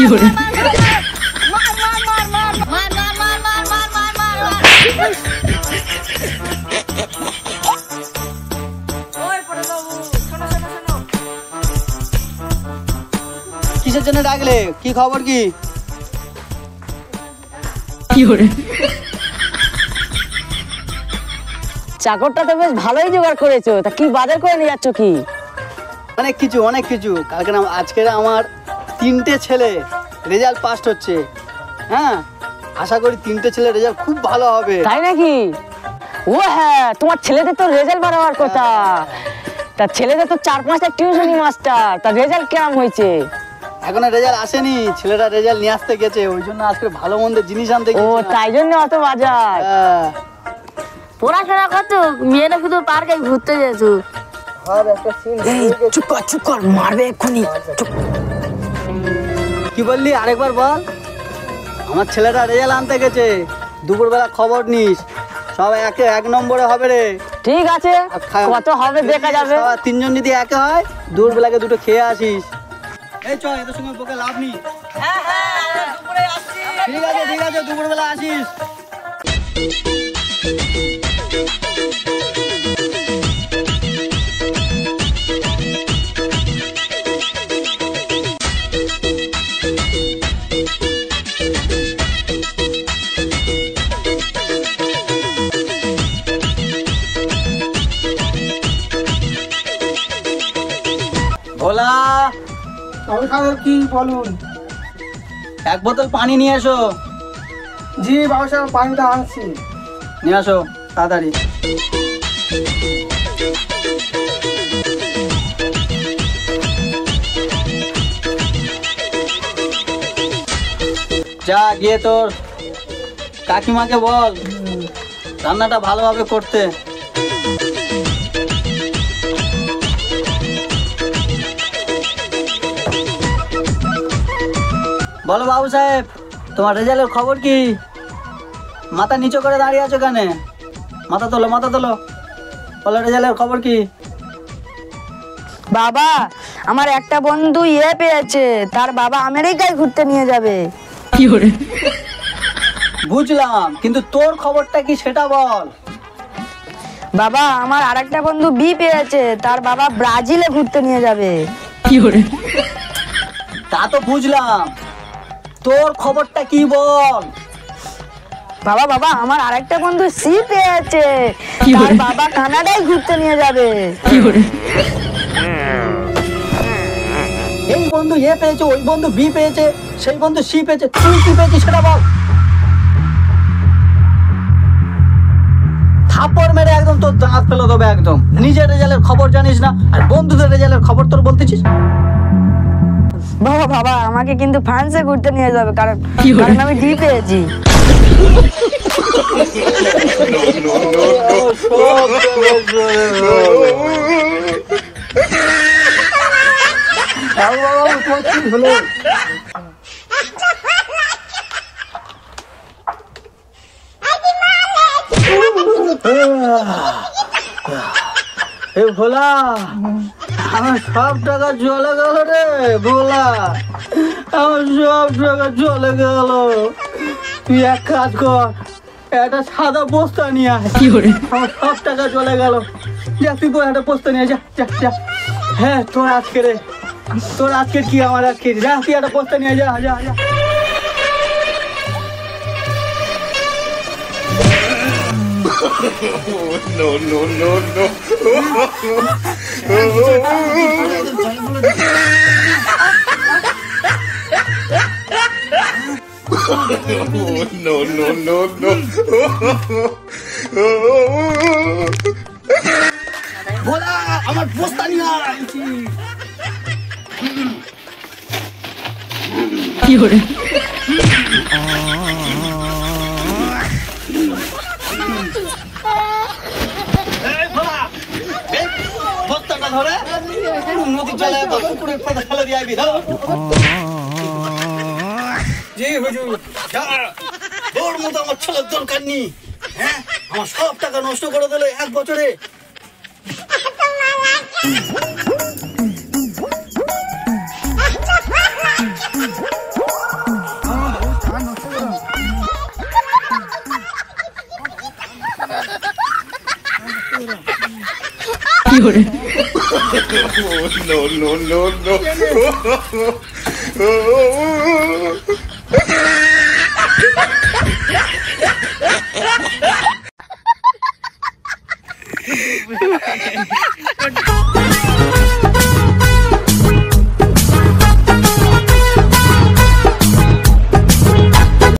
কিসের জন্য ডাকলে? কি খবর? কি চাকরটা তো বেশ ভালোই জোগাড় করেছো, তা কি বাজার করে নিয়ে যাচ্ছ? কি অনেক কিছু। কালকে আজকে আমার 3টে ছেলে রেজাল্ট পাস হচ্ছে। হ্যাঁ, আশা করি 3টে ছেলে রেজাল্ট খুব ভালো হবে। তাই নাকি? ও হ্যাঁ, তোমার ছেলেদের তো রেজাল্ট বাড়াবার কথা। তা ছেলেদের তো 4-5টা টিউশনি মাস্টার, তার রেজাল্ট কেমন হয়েছে? এখনো রেজাল্ট আসেনি, ছেলেরা রেজাল্ট নিয়ে আসতে গেছে, ওই জন্য আজকে ভালো মন্দ জিনিস আনতে গেছে। ও তাই জন্য অত বাজার। পড়াশোনা করছো, মেয়েরা শুধু পার্কে ঘুরতে যেছো। চুপ কর, মারবে এক্ষুনি। কি বললি? আরেকবার বল। আমার ছেলেটা রেজাল্ট আনতে গেছে, দুপুরবেলা খবর নিস। সব এক নম্বরে হবে রে। ঠিক আছে, কত হবে দেখা যাবে। 3জন যদি একে হয়, দুপুরবেলাকে 2টো খেয়ে আসিস। এই চল, এদের সঙ্গে বকে লাভ নেই। ঠিক আছে, দুপুরবেলা আসিস। ভোলা, কি বলুন? 1 বোতল পানি নিয়ে এসো। জি বাবা সাহেব, পানিটা আনছি। নিয়ে আসো তাড়াতাড়ি। যা গিয়ে তোর কাকিমাকে বল রান্নাটা ভালোভাবে করতে। বলো বাবু সাহেব, তোমার রেজাল্টের খবর কি? মাথা নিচু করে দাঁড়িয়ে আছো কেন? মাথা তোলো। বলো রেজাল্টের খবর কি? বাবা, আমার একটা বন্ধু পেয়েছে, তার বাবা আমেরিকায় ঘুরতে নিয়ে যাবে। বুঝলাম, কিন্তু তোর খবরটা কি সেটা বল। বাবা, আমার আরেকটা বন্ধু বি পেয়েছে, তার বাবা ব্রাজিলে ঘুরতে নিয়ে যাবে। তা তো বুঝলাম, তোর খবরটা কি বল। বাবা, আমার আরেকটা বন্ধু সি পেয়েছে, তার বাবা কানাডায় ঘুরতে নিয়ে যাবে। এই বন্ধু এ পেয়েছে, ওই বন্ধু বি পেয়েছে, সেই বন্ধু সি পেয়েছে, তুই কি পেয়েছিস সেটা বল। থাপ্পড় মেরে একদম তোর দাঁত ফেলে দেবে একদম। নিজের রেজাল্টের খবর জানিস না, আর বন্ধুদের রেজাল্টের খবর তোর বলতেছিস। বাবা, আমাকে কিন্তু ফ্রান্সে ঘুরতে নিয়ে যাবে, কারণ আমি ডি পেয়েছি। ভোলা, আমার সব টাকা চলে গেল রে ভোলা, আমার সব টাকা চলে গেল। তুই এক কাজ কর, একটা সাদা বস্তা নিয়ে আয়। আমার সব টাকা চলে গেল। যা তুই একটা বস্তা নিয়ে যা। হ্যাঁ, তোর আজকে কি আমার আজকে, যা তুই একটা বস্তা নিয়ে যা। ভোলা, আমার বস্তা নিয়ে আইছি। বস্তাটা ধরে নদী চলে পুকুরের পাড়ে ফেলে দিয়ে আইবি। জি হুজুর, যা। তোর মতো আমার ছেলের দরকার নেই। হ্যাঁ, আমার সব টাকা নষ্ট করে দিলে 1 বছরে। no, no, no.